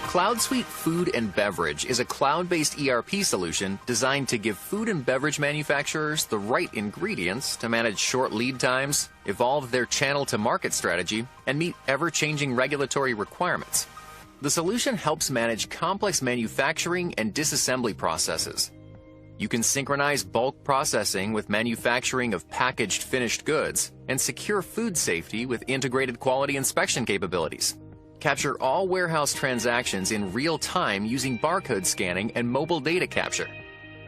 CloudSuite Food and Beverage is a cloud-based ERP solution designed to give food and beverage manufacturers the right ingredients to manage short lead times, evolve their channel-to-market strategy, and meet ever-changing regulatory requirements. The solution helps manage complex manufacturing and disassembly processes. You can synchronize bulk processing with manufacturing of packaged finished goods and secure food safety with integrated quality inspection capabilities. Capture all warehouse transactions in real time using barcode scanning and mobile data capture.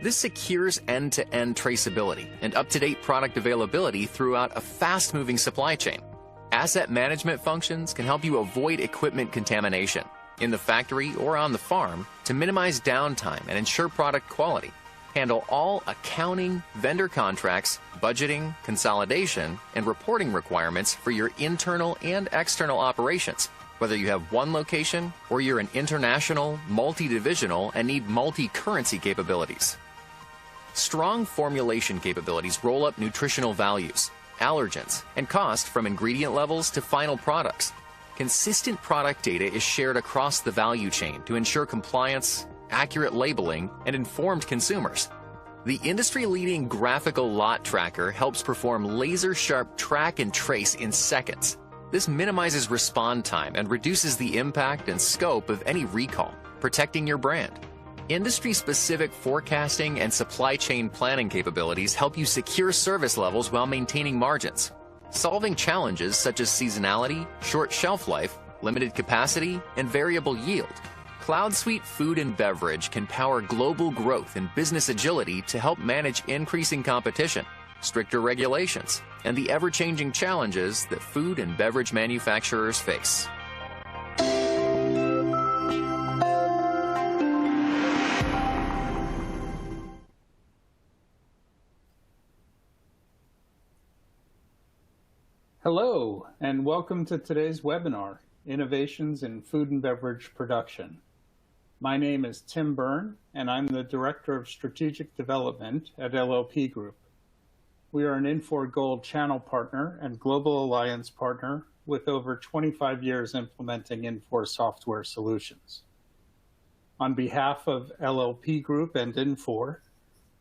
This secures end-to-end traceability and up-to-date product availability throughout a fast-moving supply chain. Asset management functions can help you avoid equipment contamination in the factory or on the farm to minimize downtime and ensure product quality. Handle all accounting, vendor contracts, budgeting, consolidation, and reporting requirements for your internal and external operations, whether you have one location or you're an international, multi-divisional, and need multi-currency capabilities. Strong formulation capabilities roll up nutritional values, allergens, and cost from ingredient levels to final products. Consistent product data is shared across the value chain to ensure compliance, accurate labeling, and informed consumers. The industry-leading graphical lot tracker helps perform laser-sharp track and trace in seconds. This minimizes respond time and reduces the impact and scope of any recall, protecting your brand. Industry-specific forecasting and supply chain planning capabilities help you secure service levels while maintaining margins. Solving challenges such as seasonality, short shelf life, limited capacity, and variable yield. CloudSuite Food and Beverage can power global growth and business agility to help manage increasing competition, stricter regulations, and the ever-changing challenges that food and beverage manufacturers face. Hello, and welcome to today's webinar, Innovations in Food and Beverage Production. My name is Tim Byrne, and I'm the Director of Strategic Development at LLP Group. We are an Infor Gold channel partner and global alliance partner with over 25 years implementing Infor software solutions. On behalf of LLP Group and Infor,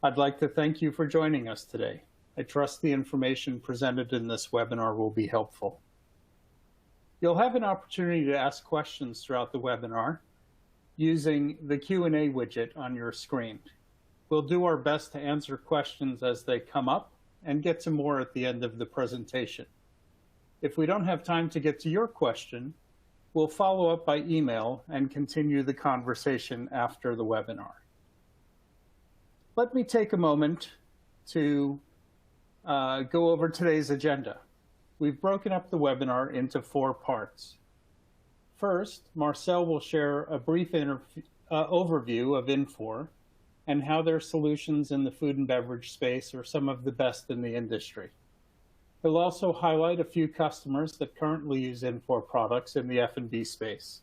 I'd like to thank you for joining us today. I trust the information presented in this webinar will be helpful. You'll have an opportunity to ask questions throughout the webinar using the Q&A widget on your screen. We'll do our best to answer questions as they come up and get to more at the end of the presentation. If we don't have time to get to your question, we'll follow up by email and continue the conversation after the webinar. Let me take a moment to go over today's agenda. We've broken up the webinar into 4 parts. First, Marcel will share a brief overview of Infor and how their solutions in the food and beverage space are some of the best in the industry. He'll also highlight a few customers that currently use Infor products in the F&B space.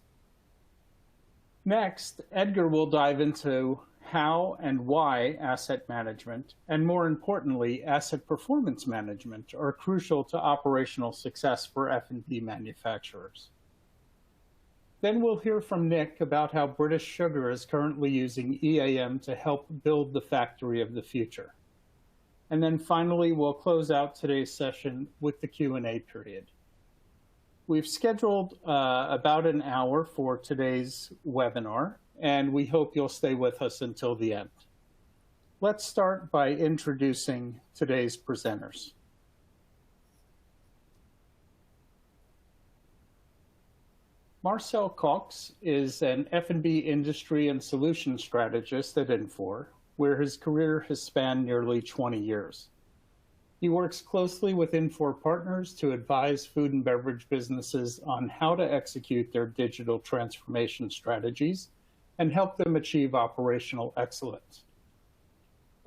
Next, Edgar will dive into how and why asset management, and more importantly, asset performance management, are crucial to operational success for F&B manufacturers. Then we'll hear from Nick about how British Sugar is currently using EAM to help build the factory of the future. And then finally, we'll close out today's session with the Q&A period. We've scheduled about an hour for today's webinar, and we hope you'll stay with us until the end. Let's start by introducing today's presenters. Marcel Cox is an F&B industry and solution strategist at Infor, where his career has spanned nearly 20 years. He works closely with Infor partners to advise food and beverage businesses on how to execute their digital transformation strategies and help them achieve operational excellence.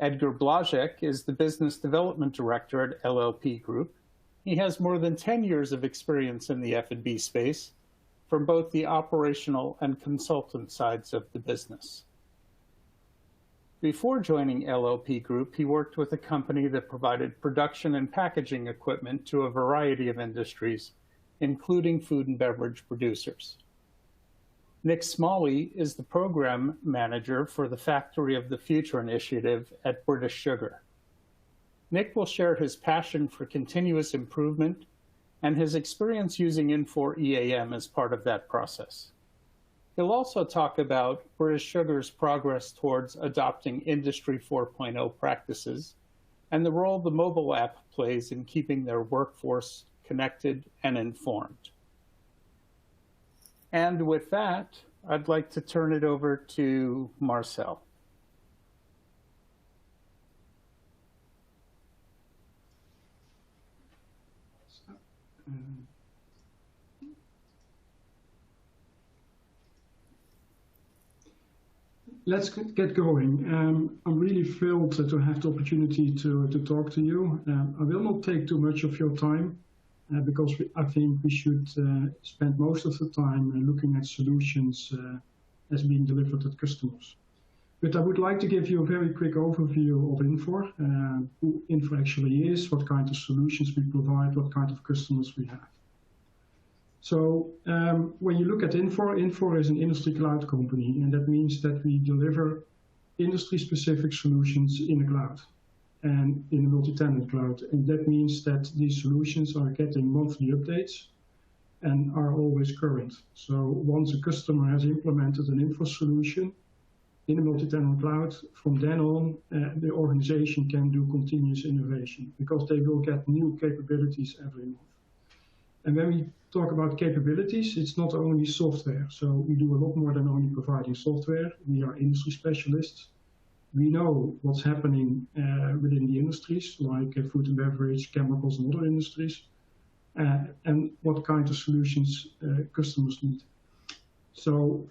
Edgar Blazek is the Business Development Director at LLP Group. He has more than 10 years of experience in the F&B space from both the operational and consultant sides of the business. Before joining LLP Group, he worked with a company that provided production and packaging equipment to a variety of industries, including food and beverage producers. Nick Smalley is the program manager for the Factory of the Future initiative at British Sugar. Nick will share his passion for continuous improvement and his experience using Infor EAM as part of that process. He'll also talk about British Sugar's progress towards adopting Industry 4.0 practices and the role the mobile app plays in keeping their workforce connected and informed. And with that, I'd like to turn it over to Marcel. Let's get going. I'm really thrilled to have the opportunity to talk to you. I will not take too much of your time because I think we should spend most of the time looking at solutions as being delivered at customers. But I would like to give you a very quick overview of Infor, who Infor actually is, what kind of solutions we provide, what kind of customers we have. So when you look at Infor, Infor is an industry cloud company, and that means that we deliver industry-specific solutions in the cloud and in a multi-tenant cloud. And that means that these solutions are getting monthly updates and are always current. So once a customer has implemented an Infor solution in a multi-tenant cloud, from then on, the organization can do continuous innovation because they will get new capabilities every month. And when we talk about capabilities, it's not only software. So we do a lot more than only providing software. We are industry specialists. We know what's happening within the industries, like food and beverage, chemicals, and other industries, and what kind of solutions customers need. So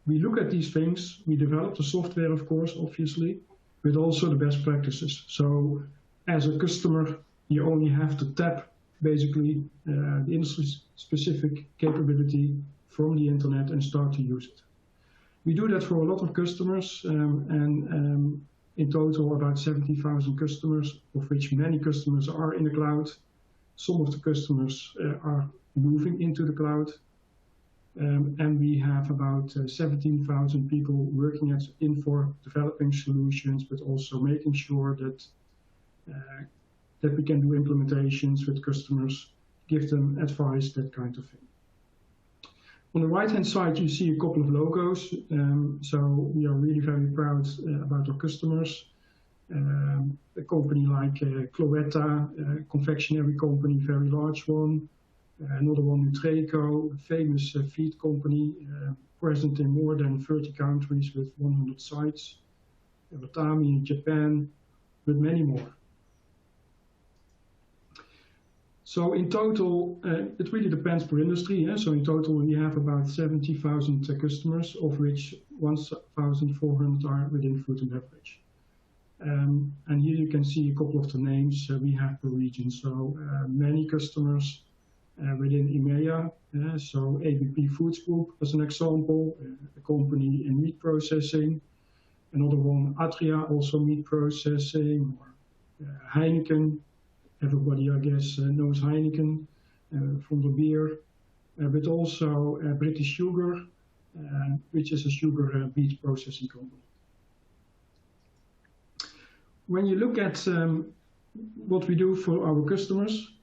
we look at these things. We develop the software, of course, obviously, but also the best practices. So as a customer, you only have to tap basically the industry-specific capability from the internet and start to use it. We do that for a lot of customers, and in total about 70,000 customers, of which many customers are in the cloud. Some of the customers are moving into the cloud, and we have about 17,000 people working at Infor, developing solutions, but also making sure that we can do implementations with customers, give them advice, that kind of thing. On the right-hand side, you see a couple of logos. So we are really very proud about our customers. A company like Cloetta, a confectionery company, very large one. Another one, Nutreco, a famous feed company, present in more than 30 countries with 100 sites. Watami in Japan, with many more. So in total, it really depends per industry. Yeah? So in total, we have about 70,000 customers, of which 1,400 are within food and beverage. And here you can see a couple of the names we have per region. So many customers within EMEA. So ABP Foods Group, as an example, a company in meat processing. Another one, Atria, also meat processing. Or Heineken. Everybody, I guess, knows Heineken from the beer, but also British Sugar, which is a sugar beet processing company. When you look at what we do for our customers,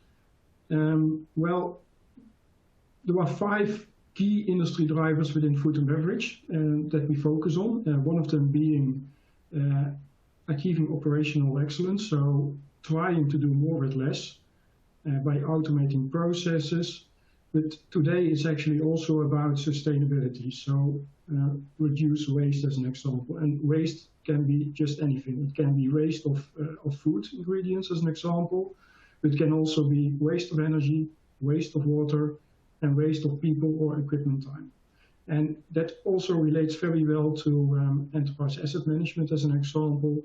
well, there are 5 key industry drivers within food and beverage that we focus on. One of them being achieving operational excellence. So trying to do more with less by automating processes. But today it's actually also about sustainability. So reduce waste as an example. And waste can be just anything. It can be waste of food ingredients as an example. It can also be waste of energy, waste of water, and waste of people or equipment time. And that also relates very well to enterprise asset management as an example,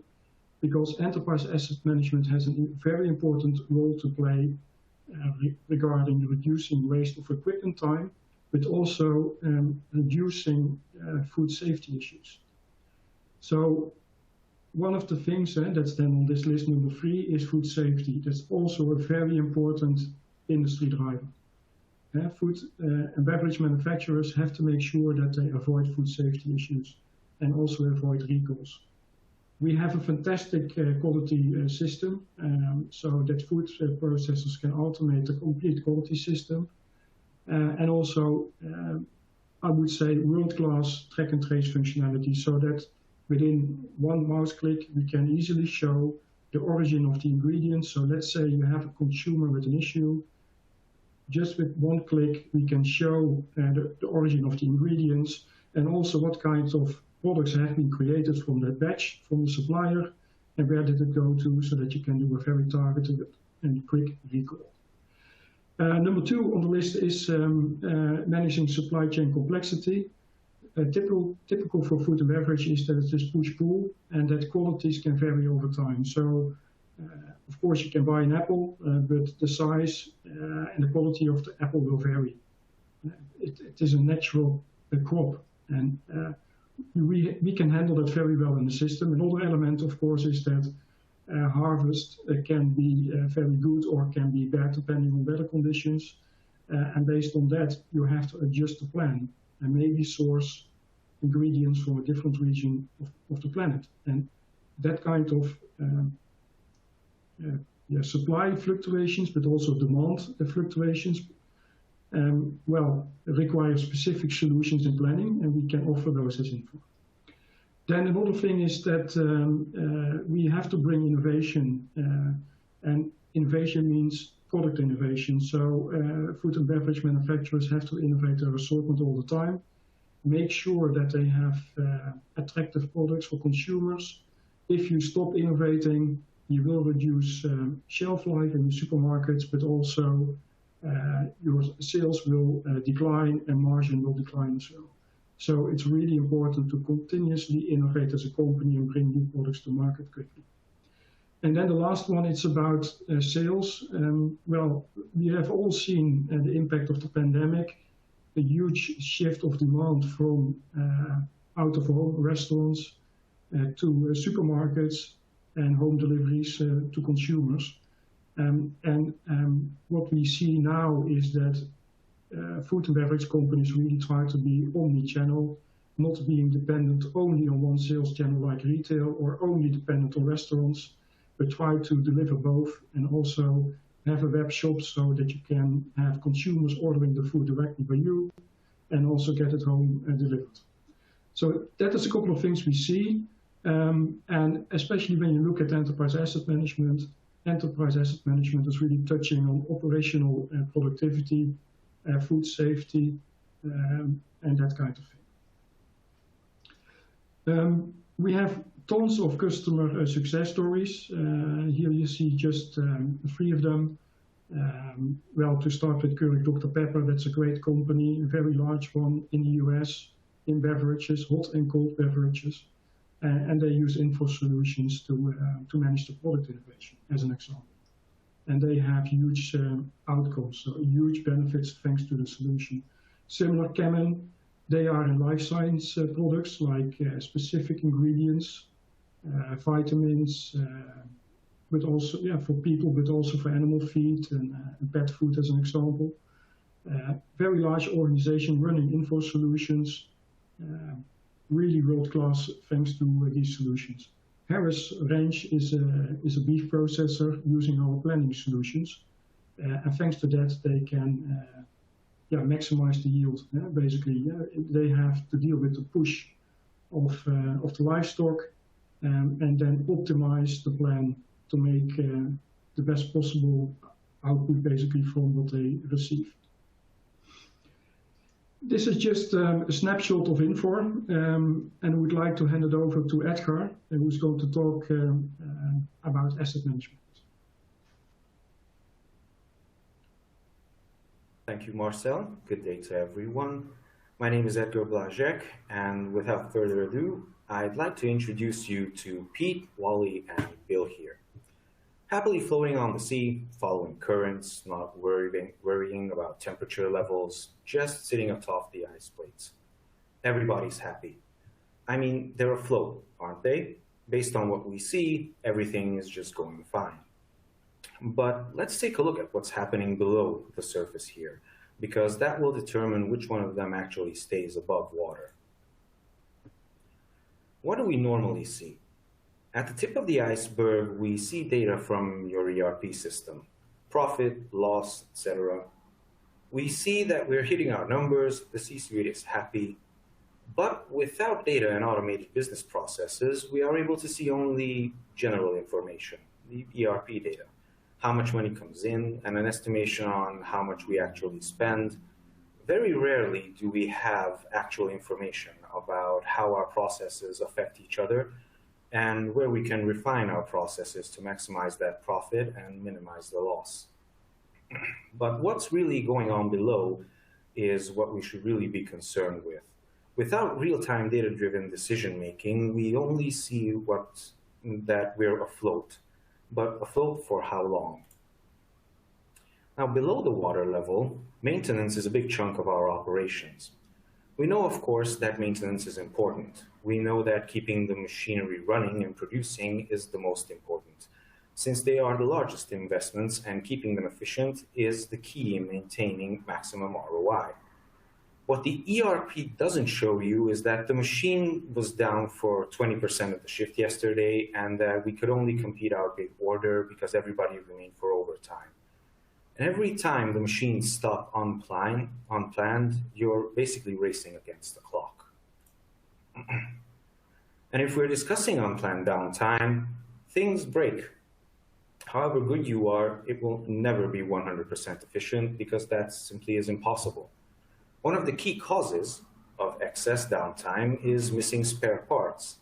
because enterprise asset management has a very important role to play regarding reducing waste of equipment time, but also reducing food safety issues. So one of the things that's then on this list number 3 is food safety. That's also a very important industry driver. Food and beverage manufacturers have to make sure that they avoid food safety issues and also avoid recalls. We have a fantastic quality system so that food processors can automate the complete quality system. And also, I would say, world-class track and trace functionality, so that within one mouse click, we can easily show the origin of the ingredients. So let's say you have a consumer with an issue. Just with one click, we can show the origin of the ingredients and also what kinds of products have been created from that batch, from the supplier, and where did it go to, so that you can do a very targeted and quick recall. Number 2 on the list is managing supply chain complexity. Typical for food and beverage is that it is push-pull and that qualities can vary over time. So, of course, you can buy an apple, but the size and the quality of the apple will vary. It is a natural crop, and we can handle that very well in the system. Another element, of course, is that harvest can be very good or can be bad depending on weather conditions. And based on that, you have to adjust the plan and maybe source ingredients from a different region of the planet. And that kind of supply fluctuations, but also demand fluctuations, require specific solutions in planning, and we can offer those as Infor. Then another thing is that we have to bring innovation, and innovation means product innovation. So food and beverage manufacturers have to innovate their assortment all the time, make sure that they have attractive products for consumers. If you stop innovating, you will reduce shelf life in the supermarkets, but also your sales will decline and margin will decline as well. So it's really important to continuously innovate as a company and bring new products to market quickly. And then the last one, it's about sales. We have all seen the impact of the pandemic, a huge shift of demand from out-of-home restaurants to supermarkets and home deliveries to consumers. What we see now is that food and beverage companies really try to be omni-channel, not being dependent only on one sales channel like retail or only dependent on restaurants, but try to deliver both and also have a web shop so that you can have consumers ordering the food directly by you and also get it home delivered. So that is a couple of things we see. And especially when you look at enterprise asset management is really touching on operational productivity, food safety, and that kind of thing. We have tons of customer success stories. Here you see just 3 of them. To start with Keurig Dr. Pepper, that's a great company, a very large one in the US in beverages, hot and cold beverages. And they use Infor solutions to manage the product innovation, as an example. And they have huge outcomes, so huge benefits thanks to the solution. Similar Kemen, they are in life science products like specific ingredients, vitamins, but also for people, but also for animal feed and pet food, as an example. Very large organization running Infor solutions. Really world-class thanks to these solutions. Harris Ranch is a beef processor using our planning solutions, and thanks to that they can maximize the yield. Basically, they have to deal with the push of the livestock and then optimize the plan to make the best possible output basically from what they receive. This is just a snapshot of Infor, and I would like to hand it over to Edgar, who's going to talk about asset management. Thank you, Marcel. Good day to everyone. My name is Edgar Blazek, and without further ado, I'd like to introduce you to Pete, Wally, and Bill here. Happily floating on the sea, following currents, not worrying about temperature levels, just sitting atop the ice plates. Everybody's happy. I mean, they're afloat, aren't they? Based on what we see, everything is just going fine. But let's take a look at what's happening below the surface here. because that will determine which one of them actually stays above water. What do we normally see? At the tip of the iceberg, we see data from your ERP system, profit, loss, etc. We see that we're hitting our numbers, the C-suite is happy, but without data and automated business processes, we are able to see only general information, the ERP data, how much money comes in, and an estimation on how much we actually spend. Very rarely do we have actual information about how our processes affect each other and where we can refine our processes to maximize that profit and minimize the loss. But what's really going on below is what we should really be concerned with. Without real-time data-driven decision-making, we only see that we're afloat, but afloat for how long? Now, below the water level, maintenance is a big chunk of our operations. We know, of course, that maintenance is important. We know that keeping the machinery running and producing is the most important, since they are the largest investments, and keeping them efficient is the key in maintaining maximum ROI. What the ERP doesn't show you is that the machine was down for 20% of the shift yesterday, and that we could only complete our big order because everybody remained for overtime. And every time the machine stopped unplanned, you're basically racing against the clock. And if we're discussing unplanned downtime, things break. However good you are, it will never be 100% efficient because that simply is impossible. One of the key causes of excess downtime is missing spare parts.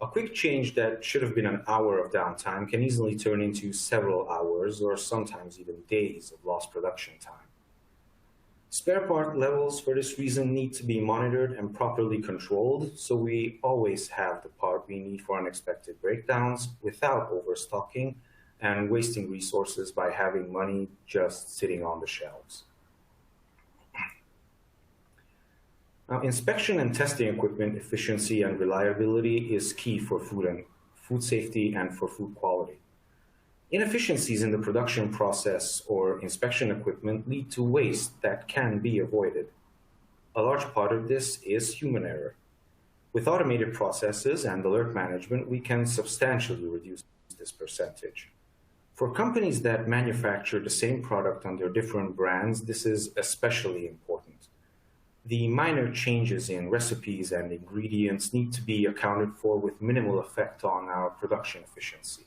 A quick change that should have been an hour of downtime can easily turn into several hours or sometimes even days of lost production time. Spare part levels for this reason need to be monitored and properly controlled, so we always have the part we need for unexpected breakdowns without overstocking and wasting resources by having money just sitting on the shelves. Now, inspection and testing equipment efficiency and reliability is key for food safety and for food quality. Inefficiencies in the production process or inspection equipment lead to waste that can be avoided. A large part of this is human error. With automated processes and alert management, we can substantially reduce this percentage. For companies that manufacture the same product under different brands, this is especially important. The minor changes in recipes and ingredients need to be accounted for with minimal effect on our production efficiency.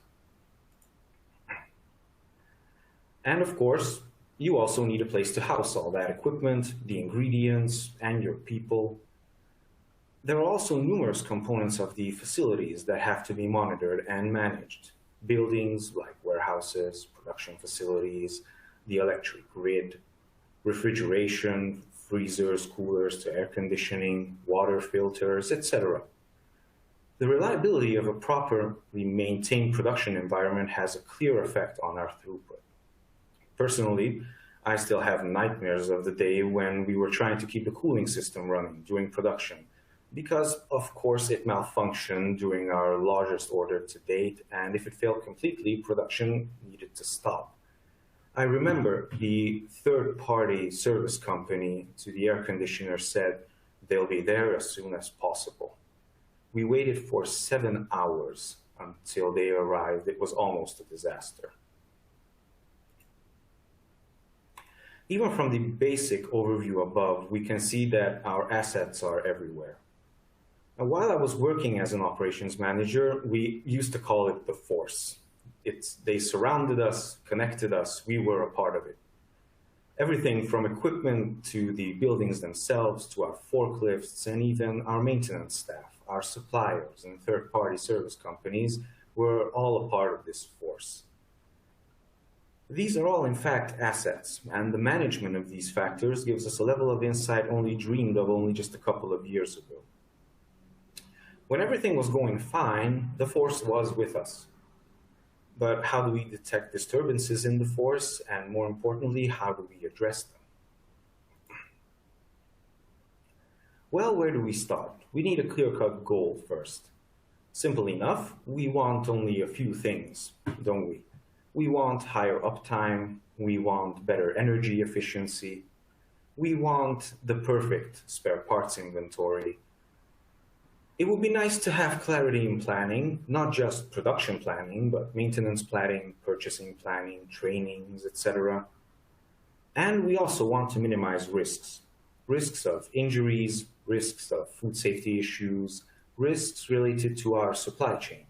And of course, you also need a place to house all that equipment, the ingredients, and your people. There are also numerous components of the facilities that have to be monitored and managed. Buildings like warehouses, production facilities, the electric grid, refrigeration, freezers, coolers to air conditioning, water filters, etc. The reliability of a properly maintained production environment has a clear effect on our throughput. Personally, I still have nightmares of the day when we were trying to keep the cooling system running during production, because of course it malfunctioned during our largest order to date, and if it failed completely, production needed to stop. I remember the third-party service company to the air conditioner said they'll be there as soon as possible. We waited for 7 hours until they arrived. It was almost a disaster. Even from the basic overview above, we can see that our assets are everywhere. And while I was working as an operations manager, we used to call it the force. They surrounded us, connected us, we were a part of it. Everything from equipment to the buildings themselves, to our forklifts, and even our maintenance staff, our suppliers, and third-party service companies were all a part of this force. These are all, in fact, assets, and the management of these factors gives us a level of insight only dreamed of only just a couple of years ago. When everything was going fine, the force was with us. But how do we detect disturbances in the force? And more importantly, how do we address them? Well, where do we start? We need a clear-cut goal first. Simple enough, we want only a few things, don't we? We want higher uptime, we want better energy efficiency, we want the perfect spare parts inventory. It would be nice to have clarity in planning, not just production planning, but maintenance planning, purchasing planning, trainings, etc. And we also want to minimize risks. Risks of injuries, risks of food safety issues, risks related to our supply chain.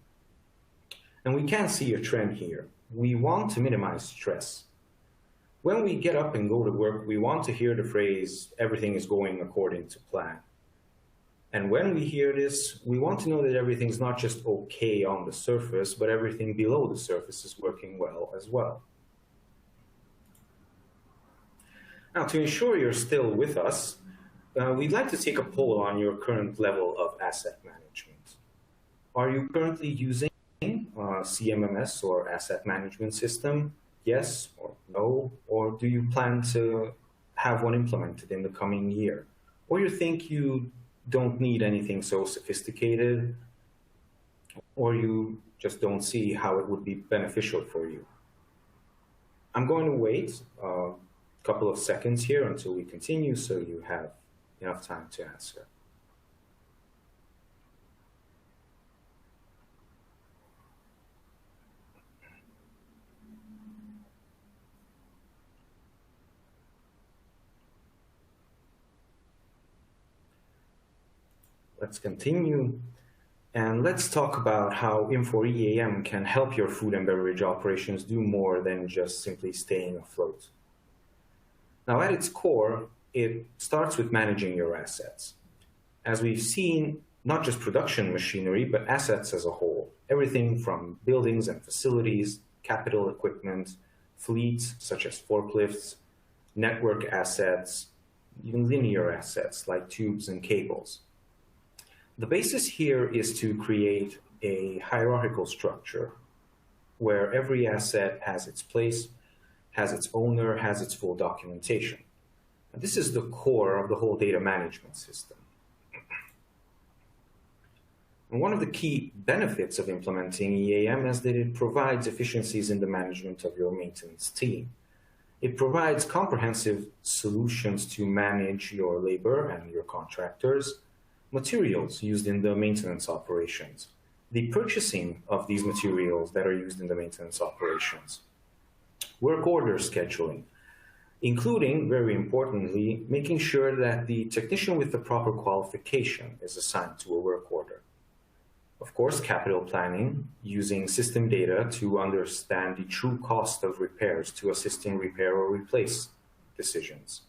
And we can see a trend here. We want to minimize stress. When we get up and go to work, we want to hear the phrase, everything is going according to plan. And when we hear this, we want to know that everything's not just okay on the surface, but everything below the surface is working well as well. Now, to ensure you're still with us, we'd like to take a poll on your current level of asset management. Are you currently using CMMS or asset management system? Yes or no? Or do you plan to have one implemented in the coming year? Or you think you don't need anything so sophisticated, or you just don't see how it would be beneficial for you? I'm going to wait a couple of seconds here until we continue so you have enough time to answer. Let's continue, and let's talk about how Infor EAM can help your food and beverage operations do more than just simply staying afloat. Now, at its core, it starts with managing your assets. As we've seen, not just production machinery, but assets as a whole. Everything from buildings and facilities, capital equipment, fleets such as forklifts, network assets, even linear assets like tubes and cables. The basis here is to create a hierarchical structure where every asset has its place, has its owner, has its full documentation. And this is the core of the whole data management system. And one of the key benefits of implementing EAM is that it provides efficiencies in the management of your maintenance team. It provides comprehensive solutions to manage your labor and your contractors, materials used in the maintenance operations, the purchasing of these materials that are used in the maintenance operations, work order scheduling, including, very importantly, making sure that the technician with the proper qualification is assigned to a work order. Of course, capital planning, using system data to understand the true cost of repairs to assist in repair or replace decisions.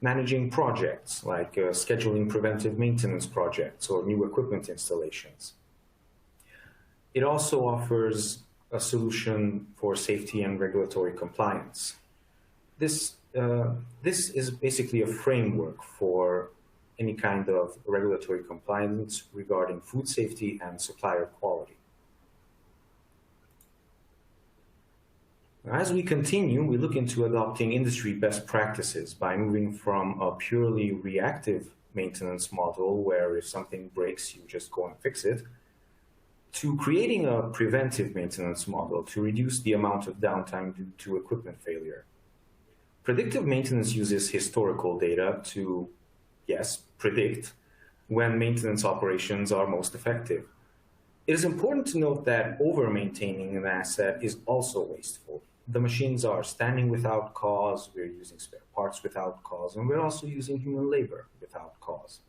Managing projects like scheduling preventive maintenance projects or new equipment installations. It also offers a solution for safety and regulatory compliance. This is basically a framework for any kind of regulatory compliance regarding food safety and supplier quality. As we continue, we look into adopting industry best practices by moving from a purely reactive maintenance model where if something breaks, you just go and fix it, to creating a preventive maintenance model to reduce the amount of downtime due to equipment failure. Predictive maintenance uses historical data to, yes, predict when maintenance operations are most effective. It is important to note that over-maintaining an asset is also wasteful. The machines are standing without cause, we're using spare parts without cause, and we're also using human labor without cause.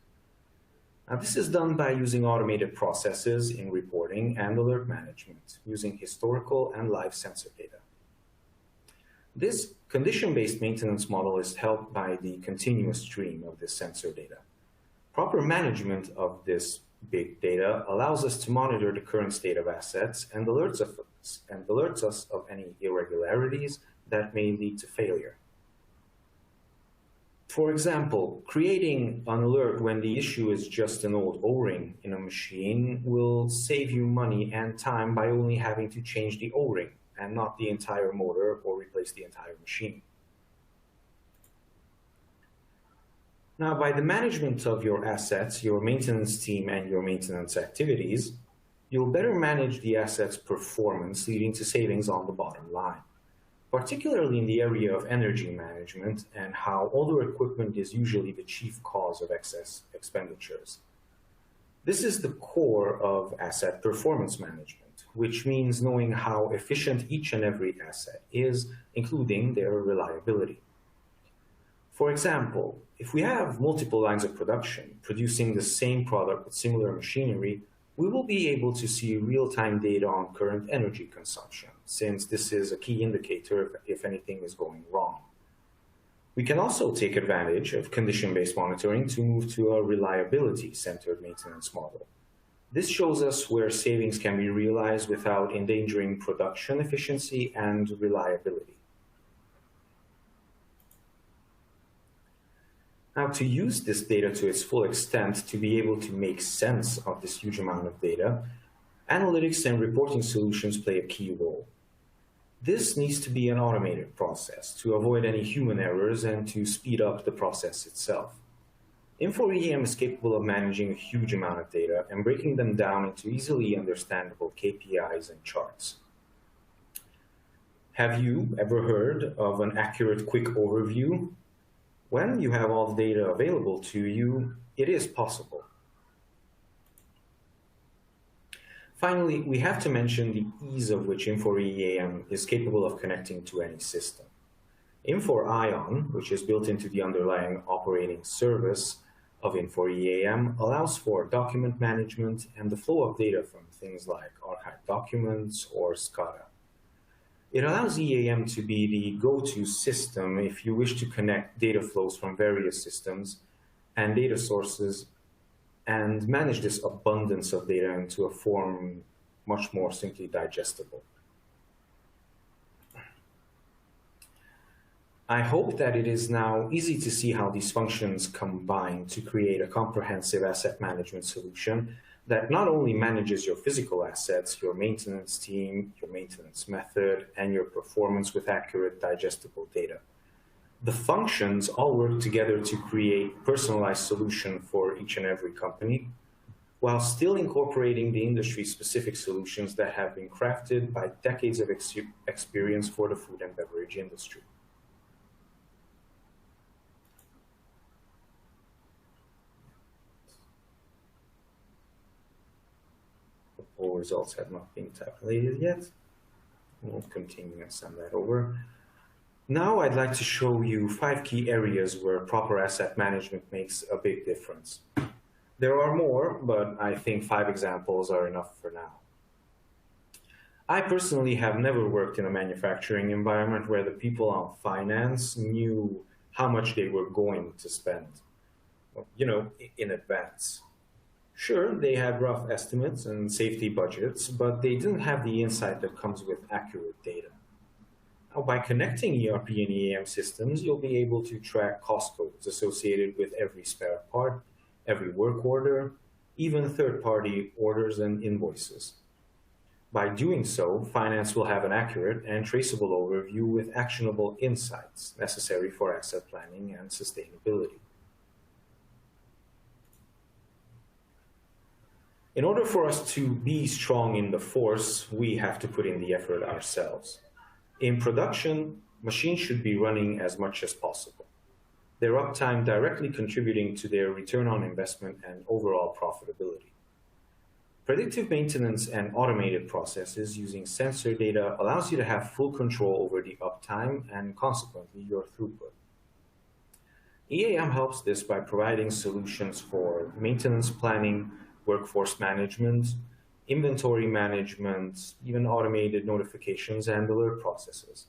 Now, this is done by using automated processes in reporting and alert management, using historical and live sensor data. This condition-based maintenance model is helped by the continuous stream of this sensor data. Proper management of this big data allows us to monitor the current state of assets and alerts us of any irregularities that may lead to failure. For example, creating an alert when the issue is just an old O-ring in a machine will save you money and time by only having to change the O-ring and not the entire motor or replace the entire machine. Now, by the management of your assets, your maintenance team, and your maintenance activities, you'll better manage the asset's performance, leading to savings on the bottom line. particularly in the area of energy management and how older equipment is usually the chief cause of excess expenditures. This is the core of asset performance management, which means knowing how efficient each and every asset is, including their reliability. For example, if we have multiple lines of production producing the same product with similar machinery, we will be able to see real-time data on current energy consumption, since this is a key indicator if anything is going wrong. We can also take advantage of condition-based monitoring to move to a reliability-centered maintenance model. This shows us where savings can be realized without endangering production efficiency and reliability. Now, to use this data to its full extent, to be able to make sense of this huge amount of data, analytics and reporting solutions play a key role. This needs to be an automated process to avoid any human errors and to speed up the process itself. Infor EAM is capable of managing a huge amount of data and breaking them down into easily understandable KPIs and charts. Have you ever heard of an accurate quick overview? When you have all the data available to you, it is possible. Finally, we have to mention the ease of which Infor EAM is capable of connecting to any system. Infor ION, which is built into the underlying operating service of Infor EAM, allows for document management and the flow of data from things like archived documents or SCADA. It allows EAM to be the go-to system if you wish to connect data flows from various systems and data sources and manage this abundance of data into a form much more simply digestible. I hope that it is now easy to see how these functions combine to create a comprehensive asset management solution that not only manages your physical assets, your maintenance team, your maintenance method, and your performance with accurate, digestible data. The functions all work together to create personalized solution for each and every company, while still incorporating the industry-specific solutions that have been crafted by decades of experience for the food and beverage industry. All results have not been tabulated yet. We'll continue and send that over. Now I'd like to show you 5 key areas where proper asset management makes a big difference. There are more, but I think 5 examples are enough for now. I personally have never worked in a manufacturing environment where the people on finance knew how much they were going to spend, in advance. Sure, they had rough estimates and safety budgets, but they didn't have the insight that comes with accurate data. Now, by connecting ERP and EAM systems, you'll be able to track cost codes associated with every spare part, every work order, even third-party orders and invoices. By doing so, finance will have an accurate and traceable overview with actionable insights necessary for asset planning and sustainability. In order for us to be strong in the force, we have to put in the effort ourselves. In production, machines should be running as much as possible, their uptime directly contributing to their return on investment and overall profitability. Predictive maintenance and automated processes using sensor data allows you to have full control over the uptime and consequently your throughput. EAM helps this by providing solutions for maintenance planning, workforce management, inventory management, even automated notifications and alert processes.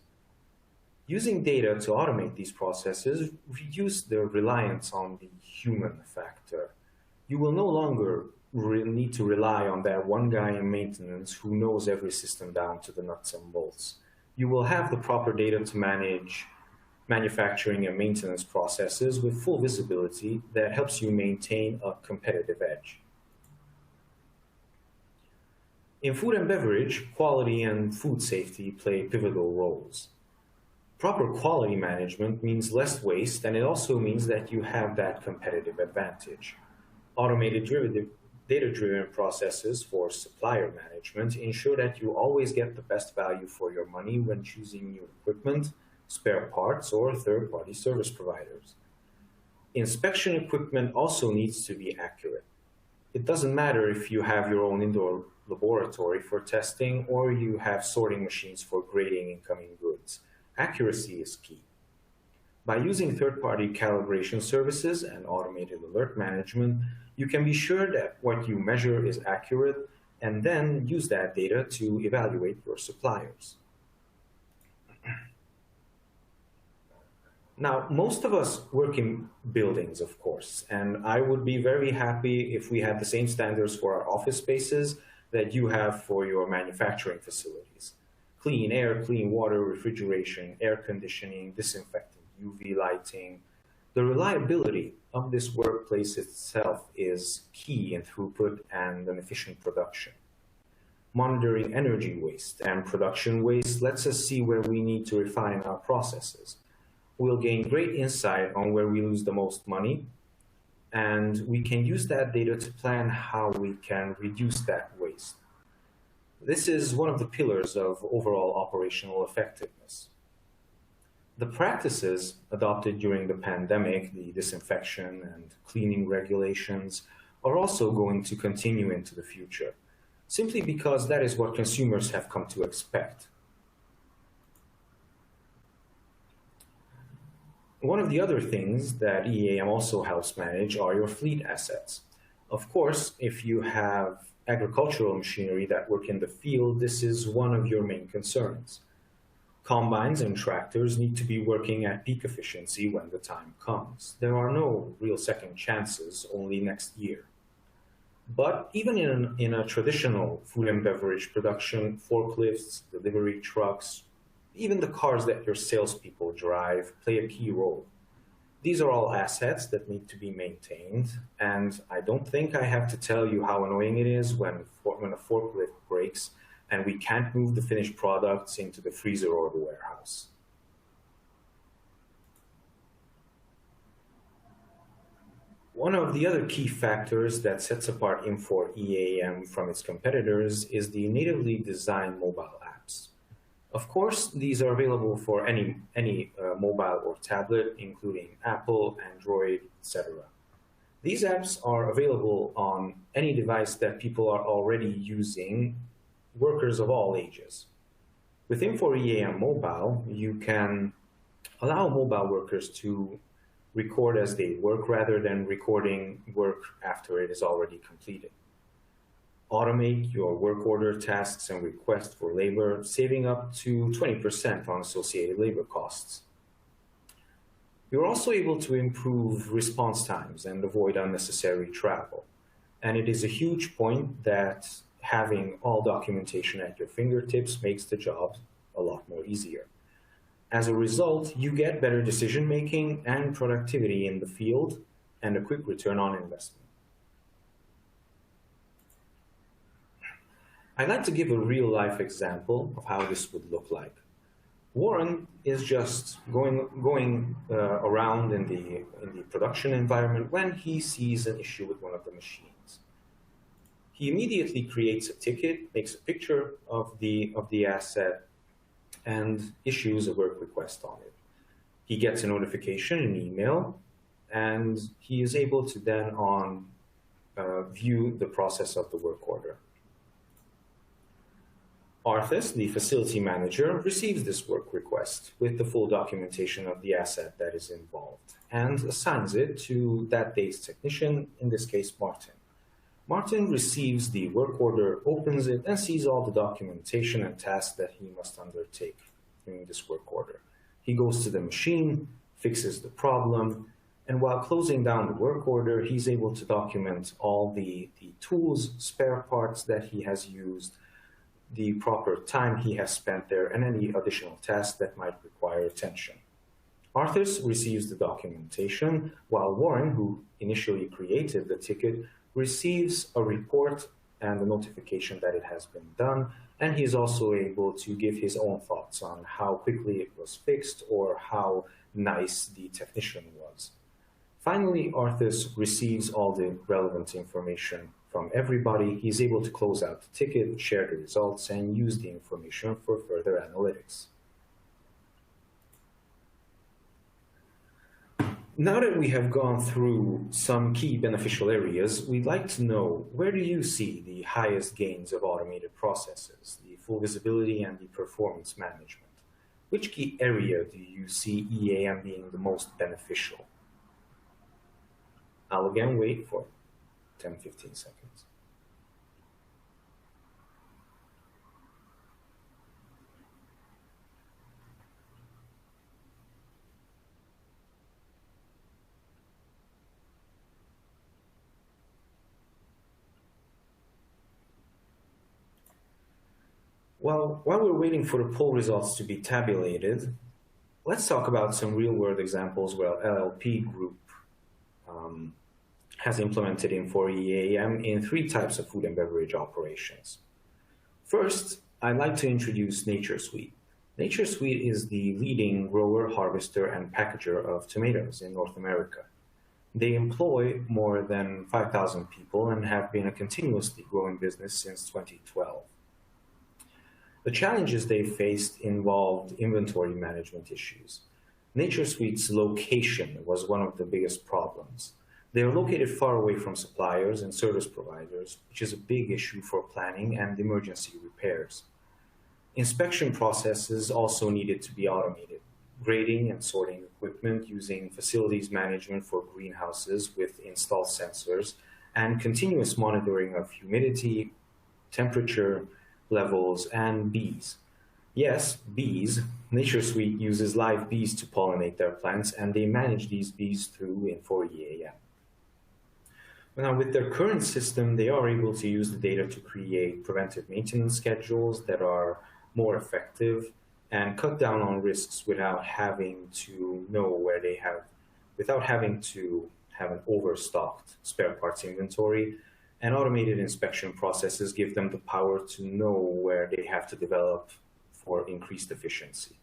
Using data to automate these processes reduce the reliance on the human factor. You will no longer need to rely on that one guy in maintenance who knows every system down to the nuts and bolts. You will have the proper data to manage manufacturing and maintenance processes with full visibility that helps you maintain a competitive edge. In food and beverage, quality and food safety play pivotal roles. Proper quality management means less waste, and it also means that you have that competitive advantage. Automated Data-driven processes for supplier management ensure that you always get the best value for your money when choosing new equipment, spare parts, or third-party service providers. Inspection equipment also needs to be accurate. It doesn't matter if you have your own indoor laboratory for testing or you have sorting machines for grading incoming goods. Accuracy is key. By using third-party calibration services and automated alert management, you can be sure that what you measure is accurate and then use that data to evaluate your suppliers. Now, most of us work in buildings, of course, and I would be very happy if we had the same standards for our office spaces that you have for your manufacturing facilities. Clean air, clean water, refrigeration, air conditioning, disinfectant, UV lighting. The reliability of this workplace itself is key in throughput and an efficient production. Monitoring energy waste and production waste lets us see where we need to refine our processes. We'll gain great insight on where we lose the most money, and we can use that data to plan how we can reduce that waste. This is one of the pillars of overall operational effectiveness. The practices adopted during the pandemic, the disinfection and cleaning regulations, are also going to continue into the future, simply because that is what consumers have come to expect. One of the other things that EAM also helps manage are your fleet assets. Of course, if you have agricultural machinery that work in the field, this is one of your main concerns. Combines and tractors need to be working at peak efficiency when the time comes. There are no real second chances, only next year. But even in a traditional food and beverage production, forklifts, delivery trucks, even the cars that your salespeople drive play a key role. These are all assets that need to be maintained, and I don't think I have to tell you how annoying it is when a forklift breaks and we can't move the finished products into the freezer or the warehouse. One of the other key factors that sets apart Infor EAM from its competitors is the natively designed mobile apps. Of course, these are available for any mobile or tablet, including Apple, Android, etc. These apps are available on any device that people are already using, workers of all ages. With Infor EAM Mobile, you can allow mobile workers to record as they work rather than recording work after it is already completed. Automate your work order tasks and requests for labor, saving up to 20% on associated labor costs. You're also able to improve response times and avoid unnecessary travel. And it is a huge point that having all documentation at your fingertips makes the job a lot more easier. As a result, you get better decision-making and productivity in the field and a quick return on investment. I'd like to give a real-life example of how this would look like. Warren is just going around in the production environment when he sees an issue with one of the machines. He immediately creates a ticket, makes a picture of the asset, and issues a work request on it. He gets a notification, an email, and he is able to then view the process of the work order. Arthas, the facility manager, receives this work request with the full documentation of the asset that is involved and assigns it to that day's technician, in this case, Martin. Martin receives the work order, opens it, and sees all the documentation and tasks that he must undertake during this work order. He goes to the machine, fixes the problem, and while closing down the work order, he's able to document all the tools, spare parts that he has used, the proper time he has spent there, and any additional tasks that might require attention. Arthas receives the documentation, while Warren, who initially created the ticket, receives a report and a notification that it has been done, and he is also able to give his own thoughts on how quickly it was fixed or how nice the technician was. Finally, Arthas receives all the relevant information from everybody, he's able to close out the ticket, share the results, and use the information for further analytics. Now that we have gone through some key beneficial areas, we'd like to know, where do you see the highest gains of automated processes, the full visibility and the performance management? Which key area do you see EAM being the most beneficial? I'll again wait for 10-15 seconds. Well, while we're waiting for the poll results to be tabulated, let's talk about some real-world examples where LLP Group has implemented Infor EAM in 3 types of food and beverage operations. First, I'd like to introduce NatureSweet. NatureSweet is the leading grower, harvester, and packager of tomatoes in North America. They employ more than 5,000 people and have been a continuously growing business since 2012. The challenges they faced involved inventory management issues. NatureSweet's location was one of the biggest problems. They are located far away from suppliers and service providers, which is a big issue for planning and emergency repairs. Inspection processes also needed to be automated. Grading and sorting equipment using facilities management for greenhouses with installed sensors, and continuous monitoring of humidity, temperature levels, and bees. Yes, bees. NatureSweet uses live bees to pollinate their plants, and they manage these bees through Infor EAM. Now, with their current system, they are able to use the data to create preventive maintenance schedules that are more effective and cut down on risks without having to have an overstocked spare parts inventory. And automated inspection processes give them the power to know where they have to develop for increased efficiency.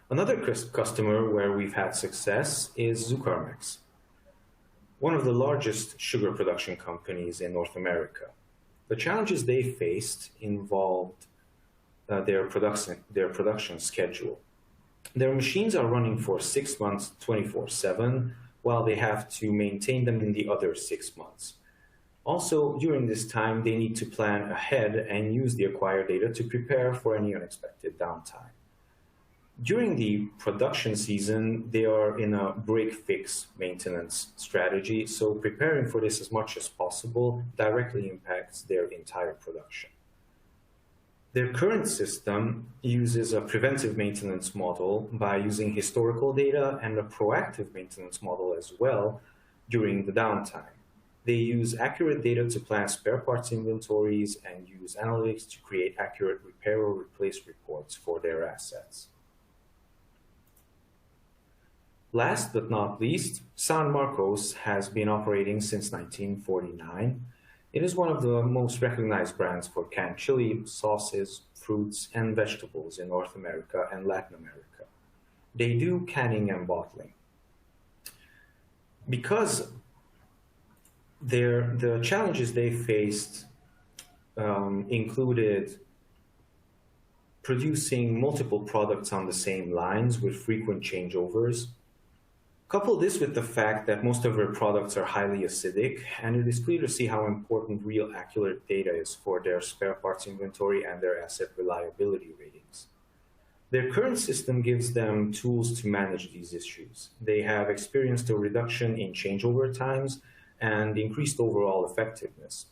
Another customer where we've had success is ZUCARMEX, one of the largest sugar production companies in North America. The challenges they faced involved their production schedule. Their machines are running for 6 months, 24/7, while they have to maintain them in the other 6 months. Also, during this time, they need to plan ahead and use the acquired data to prepare for any unexpected downtime. During the production season, they are in a break-fix maintenance strategy, so preparing for this as much as possible directly impacts their entire production. Their current system uses a preventive maintenance model by using historical data and a proactive maintenance model as well during the downtime. They use accurate data to plan spare parts inventories and use analytics to create accurate repair or replace reports for their assets. Last but not least, San Marcos has been operating since 1949. It is one of the most recognized brands for canned chili, sauces, fruits, and vegetables in North America and Latin America. They do canning and bottling. Because the challenges they faced included producing multiple products on the same lines with frequent changeovers. Couple this with the fact that most of their products are highly acidic, and it is clear to see how important real accurate data is for their spare parts inventory and their asset reliability ratings. Their current system gives them tools to manage these issues. They have experienced a reduction in changeover times and increased overall effectiveness,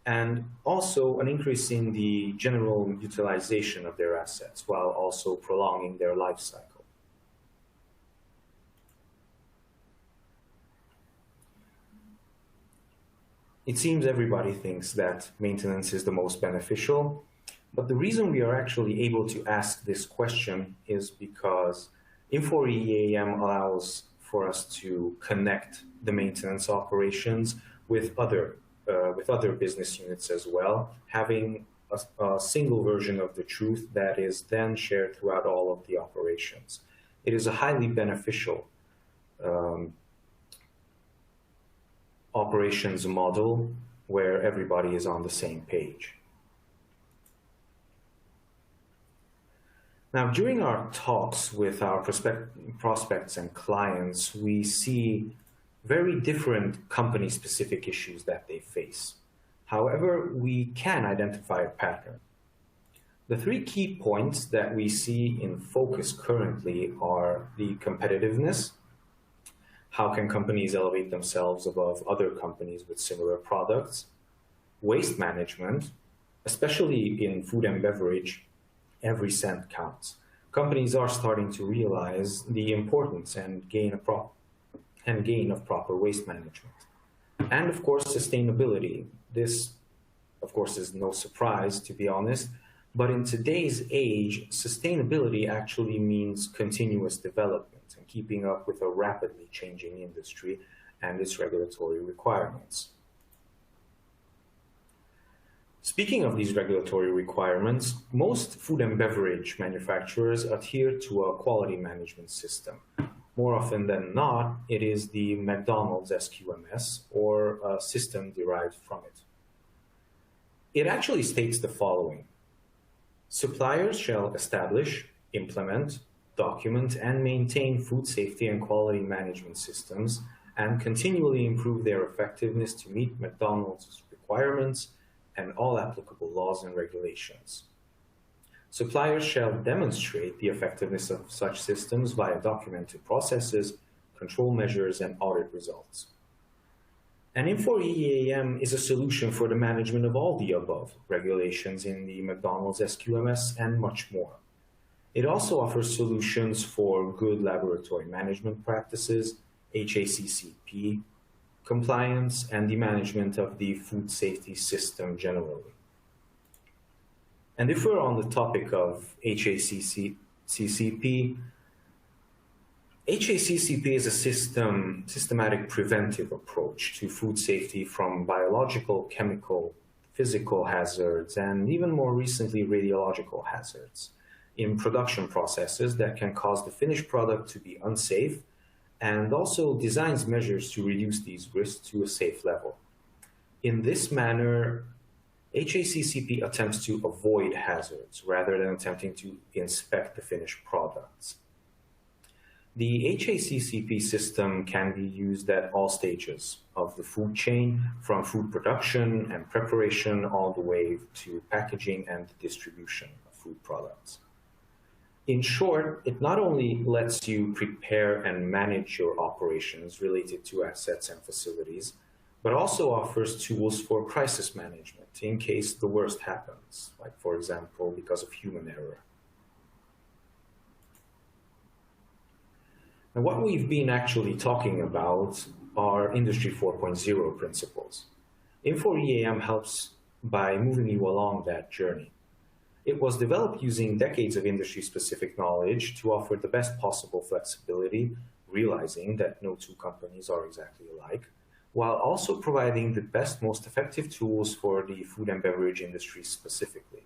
and also an increase in the general utilization of their assets while also prolonging their life cycle. It seems everybody thinks that maintenance is the most beneficial, but the reason we are actually able to ask this question is because Infor EAM allows for us to connect the maintenance operations with other business units as well, having a single version of the truth that is then shared throughout all of the operations. It is a highly beneficial operations model where everybody is on the same page. Now, during our talks with our prospects and clients, we see very different company-specific issues that they face. However, we can identify a pattern. The three key points that we see in focus currently are the competitiveness. How can companies elevate themselves above other companies with similar products? Waste management, especially in food and beverage, every cent counts. Companies are starting to realize the importance and gain of proper waste management. And of course, sustainability. This, of course, is no surprise, to be honest, but in today's age, sustainability actually means continuous development and keeping up with a rapidly changing industry and its regulatory requirements. Speaking of these regulatory requirements, most food and beverage manufacturers adhere to a quality management system. More often than not, it is the McDonald's SQMS or a system derived from it. It actually states the following: suppliers shall establish, implement, document, and maintain food safety and quality management systems and continually improve their effectiveness to meet McDonald's requirements and all applicable laws and regulations. Suppliers shall demonstrate the effectiveness of such systems via documented processes, control measures, and audit results. And Infor EAM is a solution for the management of all the above regulations in the McDonald's SQMS and much more. It also offers solutions for good laboratory management practices, HACCP, compliance, and the management of the food safety system generally. And if we're on the topic of HACCP, HACCP is a systematic preventive approach to food safety from biological, chemical, physical hazards, and even more recently, radiological hazards in production processes that can cause the finished product to be unsafe, and also designs measures to reduce these risks to a safe level. In this manner, HACCP attempts to avoid hazards rather than attempting to inspect the finished products. The HACCP system can be used at all stages of the food chain, from food production and preparation all the way to packaging and distribution of food products. In short, it not only lets you prepare and manage your operations related to assets and facilities, but also offers tools for crisis management in case the worst happens, like, for example, because of human error. And what we've been actually talking about are Industry 4.0 principles. Infor EAM helps by moving you along that journey. It was developed using decades of industry-specific knowledge to offer the best possible flexibility, realizing that no two companies are exactly alike, while also providing the best, most effective tools for the food and beverage industry specifically.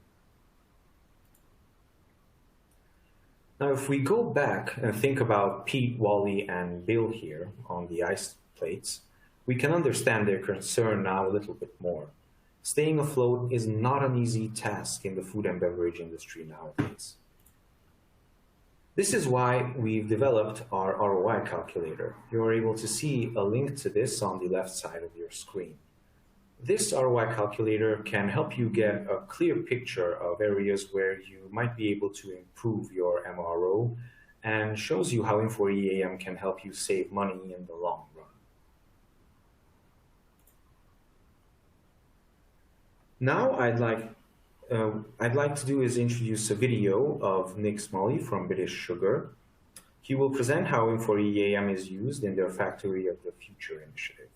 Now, if we go back and think about Pete, Wally, and Bill here on the ice plates, we can understand their concern now a little bit more. Staying afloat is not an easy task in the food and beverage industry nowadays. This is why we've developed our ROI calculator. You're able to see a link to this on the left side of your screen. This ROI calculator can help you get a clear picture of areas where you might be able to improve your MRO and shows you how Infor EAM can help you save money in the long run. Now I'd like to do is introduce a video of Nick Smalley from British Sugar. He will present how Infor EAM is used in their Factory of the Future initiative.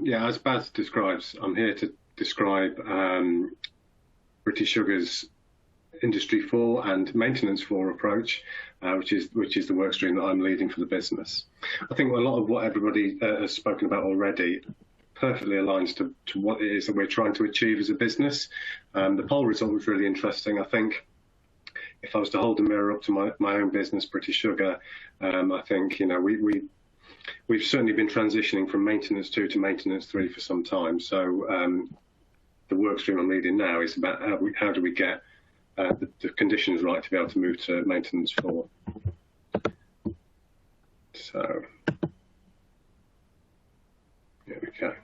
Yeah, as Baz describes, I'm here to describe British Sugar's Industry 4 and Maintenance 4 approach, which is the work stream that I'm leading for the business. I think a lot of what everybody has spoken about already perfectly aligns to what it is that we're trying to achieve as a business. The poll result was really interesting. I think if I was to hold the mirror up to my own business, British Sugar, I think, you know, we've certainly been transitioning from maintenance 2 to maintenance 3 for some time. So the work stream I'm leading now is about how do we get the conditions right to be able to move to maintenance 4. So there we go.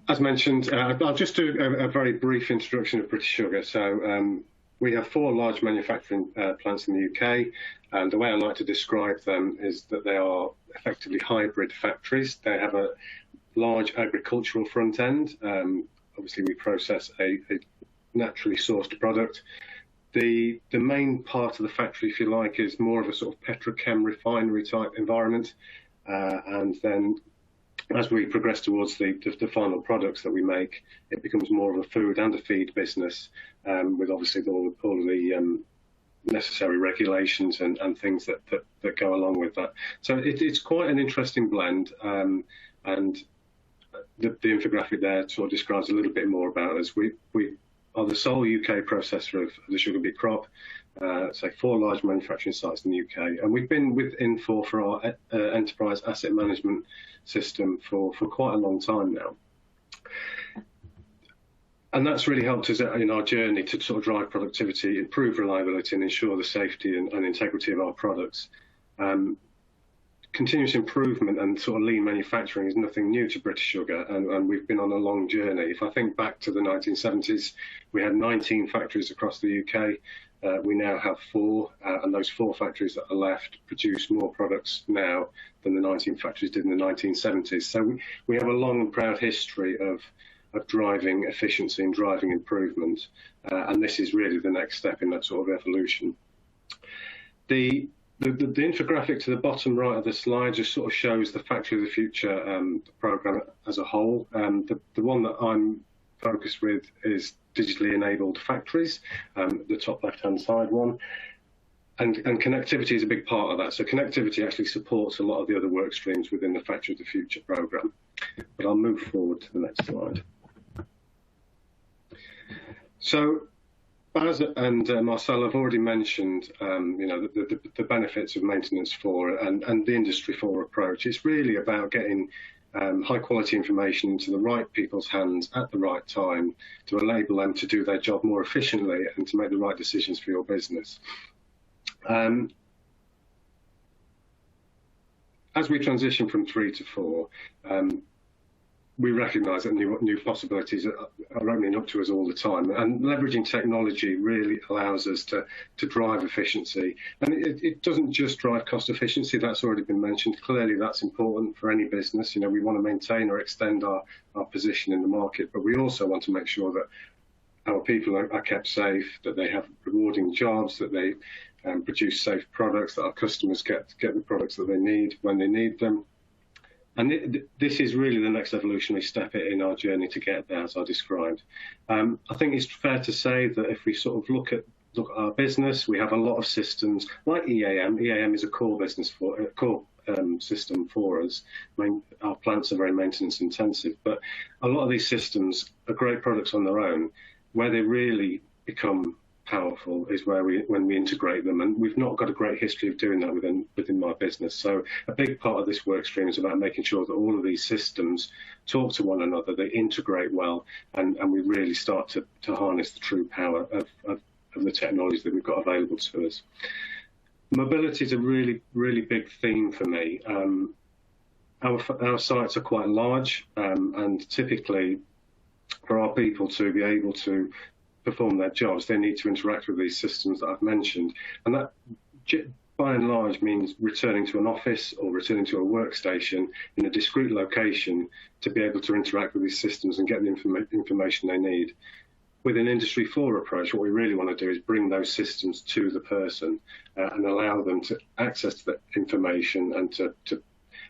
As mentioned, I'll just do a very brief introduction of British Sugar. So we have 4 large manufacturing plants in the UK, and the way I like to describe them is that they are effectively hybrid factories. They have a large agricultural front end. Obviously, we process a naturally sourced product. The main part of the factory, if you like, is more of a sort of petrochem refinery type environment, and then as we progress towards the final products that we make, it becomes more of a food and a feed business, with obviously all of the necessary regulations and things that go along with that. So it's quite an interesting blend, and the infographic there sort of describes a little bit more about us. We are the sole UK processor of the sugar beet crop, so 4 large manufacturing sites in the UK, and we've been with Infor for our enterprise asset management system for quite a long time now. And that's really helped us in our journey to sort of drive productivity, improve reliability, and ensure the safety and integrity of our products. Continuous improvement and sort of lean manufacturing is nothing new to British Sugar, and we've been on a long journey. If I think back to the 1970s, we had 19 factories across the UK. We now have 4, and those 4 factories that are left produce more products now than the 19 factories did in the 1970s. So we have a long and proud history of driving efficiency and driving improvement, and this is really the next step in that sort of evolution. The infographic to the bottom right of the slide just sort of shows the Factory of the Future program as a whole. The one that I'm focused with is digitally enabled factories, the top left-hand side one. And connectivity is a big part of that. So connectivity actually supports a lot of the other work streams within the Factory of the Future program. But I'll move forward to the next slide. So Baz and Marcel have already mentioned, you know, the benefits of maintenance 4 and the Industry 4 approach. It's really about getting high quality information into the right people's hands at the right time to enable them to do their job more efficiently and to make the right decisions for your business. As we transition from 3 to 4, we recognise that new possibilities are opening up to us all the time, and leveraging technology really allows us to drive efficiency. And it doesn't just drive cost efficiency, that's already been mentioned. Clearly that's important for any business. You know, we want to maintain or extend our position in the market, but we also want to make sure that our people are kept safe, that they have rewarding jobs, that they produce safe products, that our customers get the products that they need when they need them. And this is really the next evolutionary step in our journey to get there, as I described. I think it's fair to say that if we sort of look at our business, we have a lot of systems like EAM. EAM is a core business system for us. Our plants are very maintenance intensive, but a lot of these systems are great products on their own. Where they really become powerful is when we integrate them, and we've not got a great history of doing that within my business. So a big part of this work stream is about making sure that all of these systems talk to one another, they integrate well, and we really start to harness the true power of the technologies that we've got available to us. Mobility is a really, really big theme for me. Our sites are quite large, and typically for our people to be able to perform their jobs, they need to interact with these systems that I've mentioned. And that, by and large, means returning to an office or returning to a workstation in a discrete location to be able to interact with these systems and get the information they need. With an Industry 4 approach, what we really want to do is bring those systems to the person and allow them to access the information and to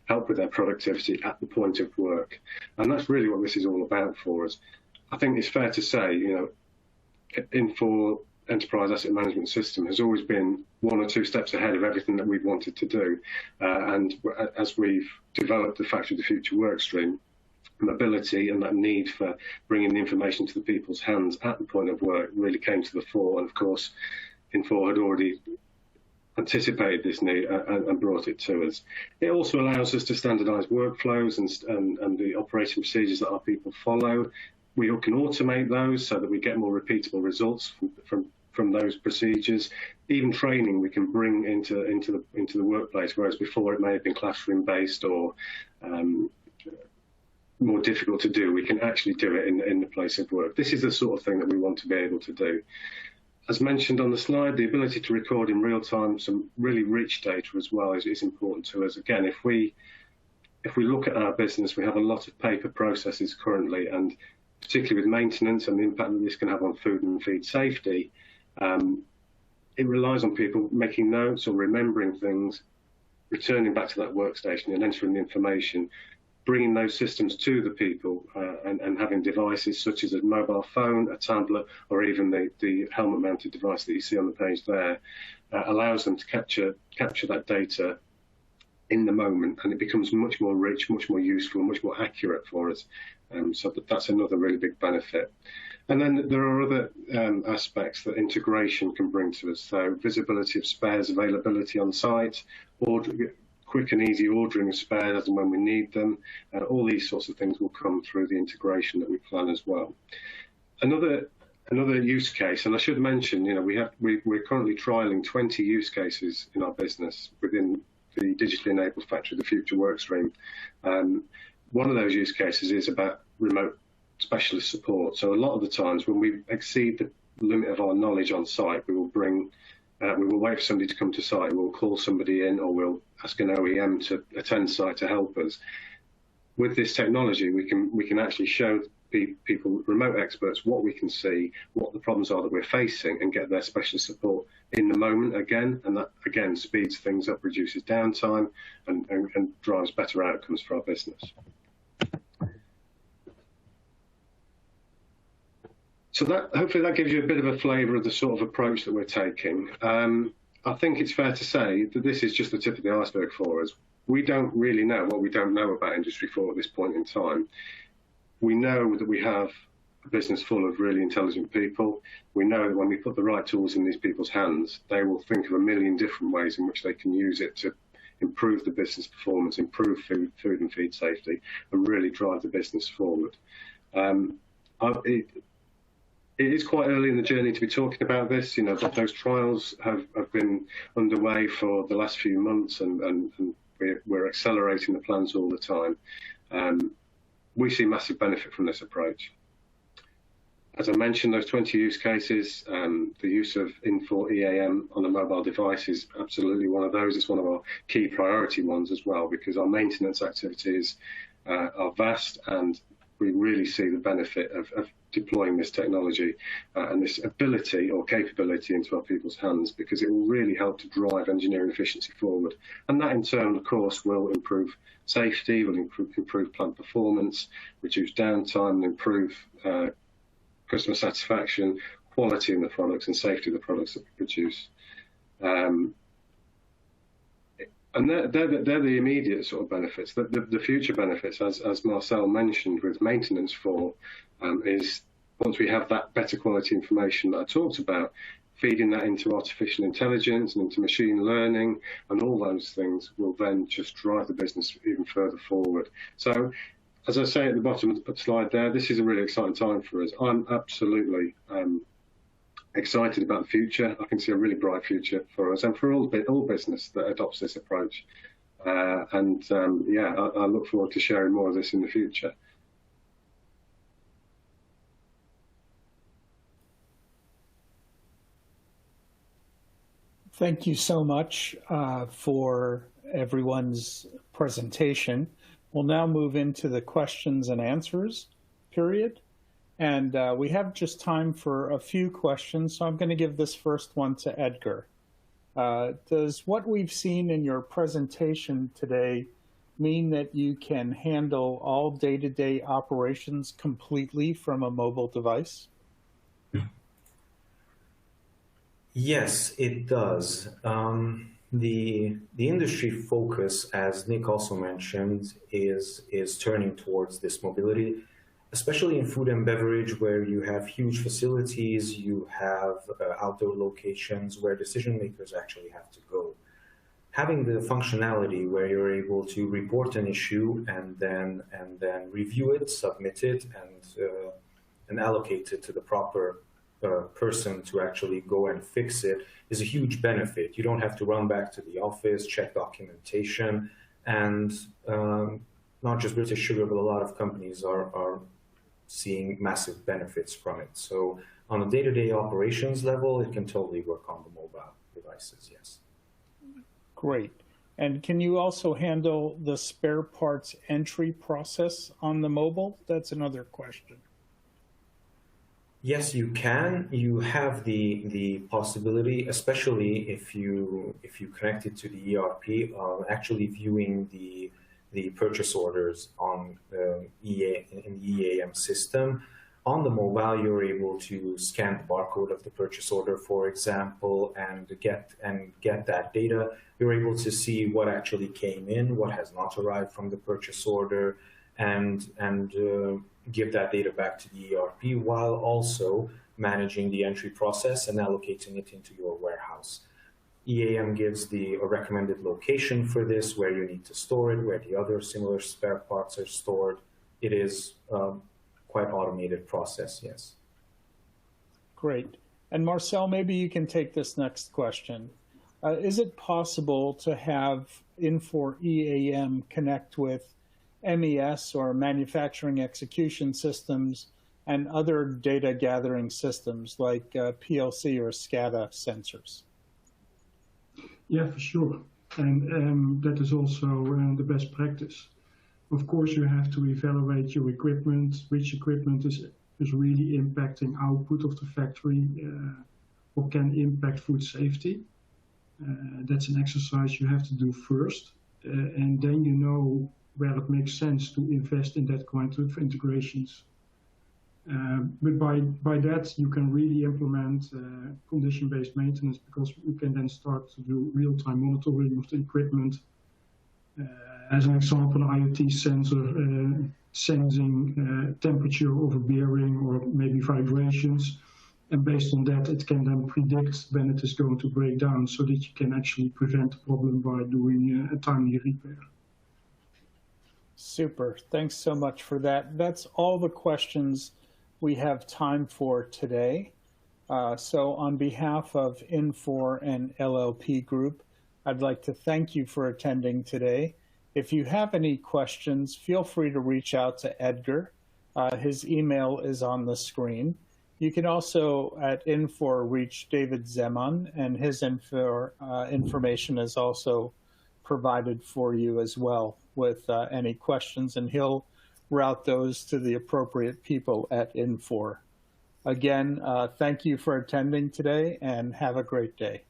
help with their productivity at the point of work. And that's really what this is all about for us. I think it's fair to say, you know, Infor enterprise asset management system has always been 1 or 2 steps ahead of everything that we've wanted to do. And as we've developed the Factory of the Future workstream, mobility and that need for bringing the information to the people's hands at the point of work really came to the fore. And of course, Infor had already anticipated this need and brought it to us. It also allows us to standardise workflows and the operating procedures that our people follow. We can automate those so that we get more repeatable results from those procedures. Even training we can bring into the workplace, whereas before it may have been classroom based or more difficult to do. We can actually do it in the place of work. This is the sort of thing that we want to be able to do. As mentioned on the slide, the ability to record in real time some really rich data as well is important to us. Again, if we look at our business, we have a lot of paper processes currently, and particularly with maintenance and the impact that this can have on food and feed safety, it relies on people making notes or remembering things, returning back to that workstation and entering the information, bringing those systems to the people, and having devices such as a mobile phone, a tablet, or even the helmet-mounted device that you see on the page there, allows them to capture that data in the moment, and it becomes much more rich, much more useful, much more accurate for us. So that's another really big benefit. And then there are other aspects that integration can bring to us. So visibility of spares, availability on site, quick and easy ordering of spares as and when we need them. All these sorts of things will come through the integration that we plan as well. Another use case, and I should mention, we're currently trialling 20 use cases in our business within the digitally enabled Factory of the Future workstream. One of those use cases is about remote specialist support. So a lot of the times when we exceed the limit of our knowledge on site, we will wait for somebody to come to site, we'll call somebody in, or we'll ask an OEM to attend site to help us. With this technology, we can actually show people, remote experts, what we can see, what the problems are that we're facing, and get their specialist support in the moment again. And that, again, speeds things up, reduces downtime, and drives better outcomes for our business. So hopefully that gives you a bit of a flavour of the sort of approach that we're taking. I think it's fair to say that this is just the tip of the iceberg for us. We don't really know what we don't know about Industry 4 at this point in time. We know that we have a business full of really intelligent people. We know that when we put the right tools in these people's hands, they will think of a million different ways in which they can use it to improve the business performance, improve food and feed safety, and really drive the business forward. It is quite early in the journey to be talking about this. But those trials have been underway for the last few months, and we're accelerating the plans all the time. We see massive benefit from this approach. As I mentioned, those 20 use cases, the use of Infor EAM on a mobile device is absolutely one of those. It's one of our key priority ones as well, because our maintenance activities are vast, and we really see the benefit of deploying this technology and this ability or capability into our people's hands, because it will really help to drive engineering efficiency forward. And that in turn, of course, will improve safety, will improve plant performance, reduce downtime, and improve customer satisfaction, quality in the products, and safety of the products that we produce. And they're the immediate sort of benefits. The future benefits, as Marcel mentioned with maintenance for, is once we have that better quality information that I talked about, feeding that into artificial intelligence and into machine learning, and all those things will then just drive the business even further forward. So, as I say at the bottom of the slide there, this is a really exciting time for us. I'm absolutely excited about the future. I can see a really bright future for us and for all business that adopts this approach. Yeah, I look forward to sharing more of this in the future. Thank you so much for everyone's presentation. We'll now move into the questions and answers period. And we have just time for a few questions, so I'm going to give this first one to Edgar. Does what we've seen in your presentation today mean that you can handle all day-to-day operations completely from a mobile device? Yes, it does. The industry focus, as Nick also mentioned, is turning towards this mobility, especially in food and beverage, where you have huge facilities, you have outdoor locations where decision makers actually have to go. Having the functionality where you're able to report an issue and then review it, submit it, and allocate it to the proper person to actually go and fix it is a huge benefit. You don't have to run back to the office, check documentation, and not just British Sugar, but a lot of companies are seeing massive benefits from it. So on a day-to-day operations level, it can totally work on the mobile devices, yes. Great. And can you also handle the spare parts entry process on the mobile? That's another question. Yes, you can. You have the possibility, especially if you connect it to the ERP, actually viewing the purchase orders on in the EAM system. On the mobile, you're able to scan the barcode of the purchase order, for example, and get that data. You're able to see what actually came in, what has not arrived from the purchase order, and give that data back to the ERP while also managing the entry process and allocating it into your warehouse. EAM gives a recommended location for this, where you need to store it, where the other similar spare parts are stored. It is quite automated process, yes. Great. And Marcel, maybe you can take this next question. Is it possible to have Infor EAM connect with MES or manufacturing execution systems and other data gathering systems like PLC or SCADA sensors? Yeah, for sure. And that is also the best practice. Of course, you have to evaluate your equipment, which equipment is really impacting output of the factory or can impact food safety. That's an exercise you have to do first. And then you know where it makes sense to invest in that kind of integrations. But by that, you can really implement condition-based maintenance, because you can then start to do real-time monitoring of the equipment. As an example, an IoT sensor sensing temperature of a bearing or maybe vibrations. And based on that, it can then predict when it is going to break down, so that you can actually prevent the problem by doing a timely repair. Super. Thanks so much for that. That's all the questions we have time for today. So on behalf of Infor and LLP Group, I'd like to thank you for attending today. If you have any questions, feel free to reach out to Edgar. His email is on the screen. You can also, at Infor, reach David Zeman, and his information is also provided for you as well with any questions, and he'll route those to the appropriate people at Infor. Again, thank you for attending today, and have a great day.